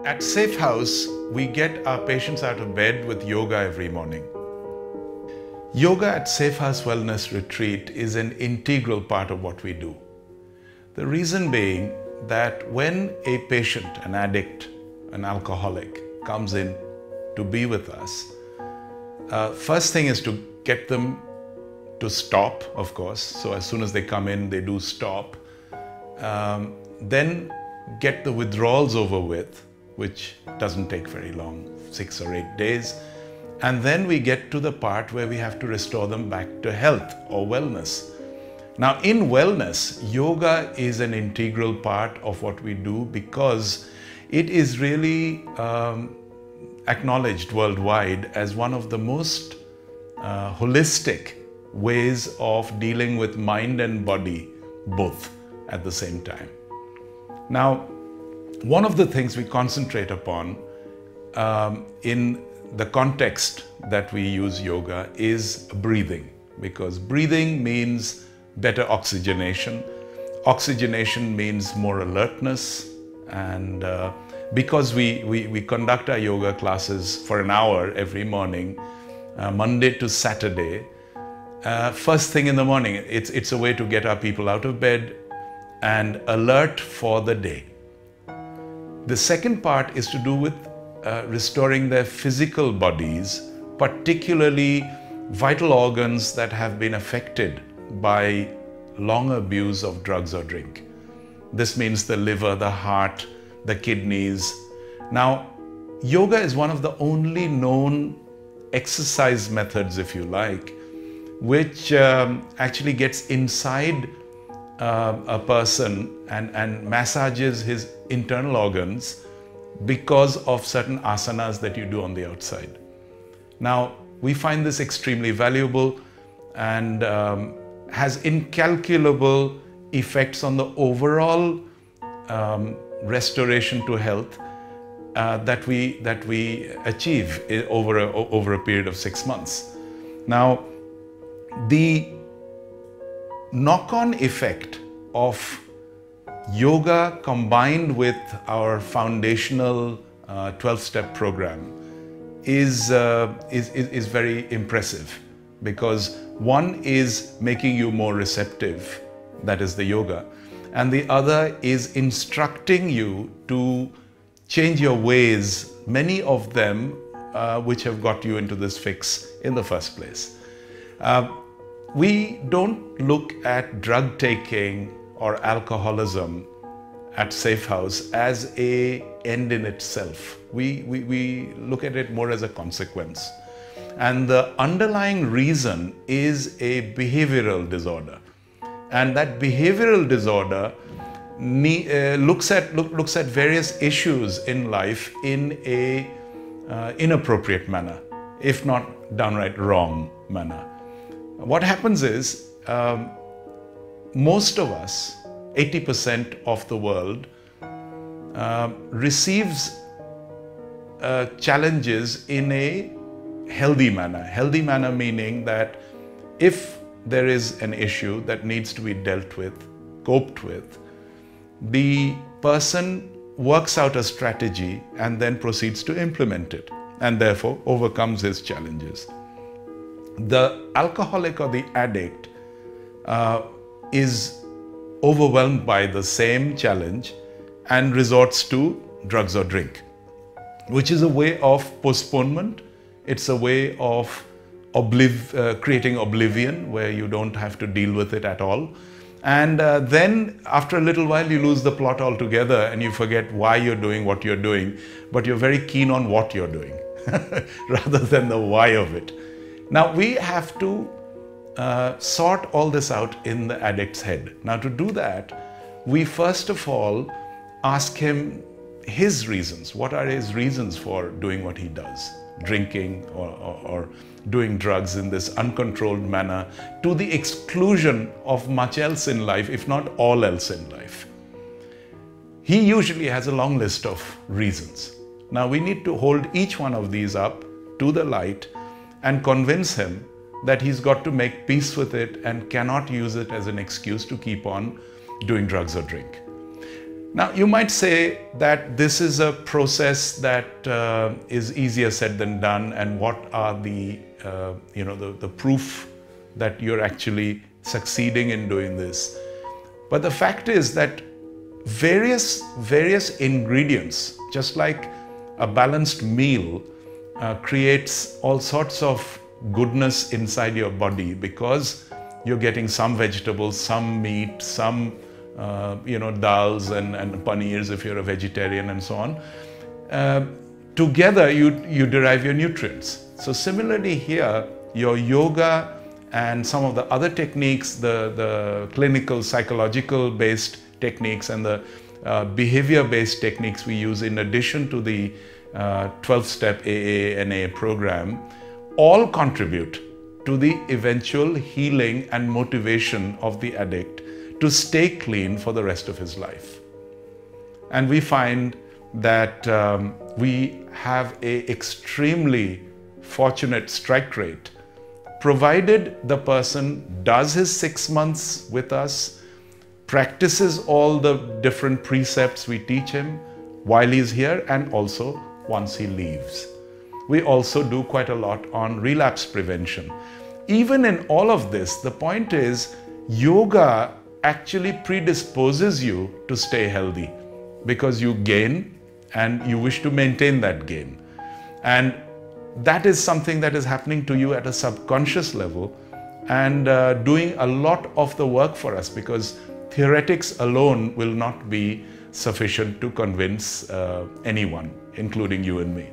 At Safe House, we get our patients out of bed with yoga every morning. Yoga at Safe House Wellness Retreat is an integral part of what we do. The reason being that when a patient, an addict, an alcoholic comes in to be with us, first thing is to get them to stop, of course. So as soon as they come in, they do stop. Then get the withdrawals over with, which doesn't take very long, 6 or 8 days. And then we get to the part where we have to restore them back to health or wellness. Now, in wellness, yoga is an integral part of what we do because it is really acknowledged worldwide as one of the most holistic ways of dealing with mind and body, both at the same time. Now, one of the things we concentrate upon in the context that we use yoga is breathing, because breathing means better oxygenation. Oxygenation means more alertness, and because we conduct our yoga classes for an hour every morning, Monday to Saturday, first thing in the morning, it's a way to get our people out of bed and alert for the day. The second part is to do with restoring their physical bodies, particularly vital organs that have been affected by long abuse of drugs or drink. This means the liver, the heart, the kidneys. Now, yoga is one of the only known exercise methods, if you like, which actually gets inside a person and massages his internal organs because of certain asanas that you do on the outside. Now, we find this extremely valuable and has incalculable effects on the overall restoration to health that we achieve over a period of 6 months. Now, the knock-on effect of yoga combined with our foundational 12-step program is very impressive, because one is making you more receptive, that is the yoga, and the other is instructing you to change your ways, many of them which have got you into this fix in the first place. We don't look at drug taking or alcoholism at Safe House as an end in itself. We look at it more as a consequence. And the underlying reason is a behavioral disorder. And that behavioral disorder looks at various issues in life in an inappropriate manner, if not downright wrong manner. What happens is, most of us, 80% of the world, receives challenges in a healthy manner. Healthy manner meaning that if there is an issue that needs to be dealt with, coped with, the person works out a strategy and then proceeds to implement it, and therefore overcomes his challenges. The alcoholic or the addict is overwhelmed by the same challenge and resorts to drugs or drink, which is a way of postponement. It's a way of creating oblivion where you don't have to deal with it at all. And then after a little while you lose the plot altogether and you forget why you're doing what you're doing, but you're very keen on what you're doing rather than the why of it. Now, we have to sort all this out in the addict's head. Now, to do that, we first of all ask him his reasons. What are his reasons for doing what he does? Drinking or doing drugs in this uncontrolled manner to the exclusion of much else in life, if not all else in life. He usually has a long list of reasons. Now, we need to hold each one of these up to the light and convince him that he's got to make peace with it and cannot use it as an excuse to keep on doing drugs or drink. Now, you might say that this is a process that is easier said than done, and what are the proof that you're actually succeeding in doing this. But the fact is that various ingredients, just like a balanced meal, creates all sorts of goodness inside your body, because you're getting some vegetables, some meat, some dals and paneers if you're a vegetarian, and so on. Together you derive your nutrients. So similarly here, your yoga and some of the other techniques, the clinical psychological based techniques and the behavior based techniques we use in addition to the 12-step AA-NA program, all contribute to the eventual healing and motivation of the addict to stay clean for the rest of his life. And we find that we have an extremely fortunate strike rate, provided the person does his 6 months with us, practices all the different precepts we teach him while he's here and also once he leaves. We also do quite a lot on relapse prevention. Even in all of this, the point is, yoga actually predisposes you to stay healthy, because you gain and you wish to maintain that gain. And that is something that is happening to you at a subconscious level and doing a lot of the work for us, because theoretics alone will not be sufficient to convince anyone, including you and me.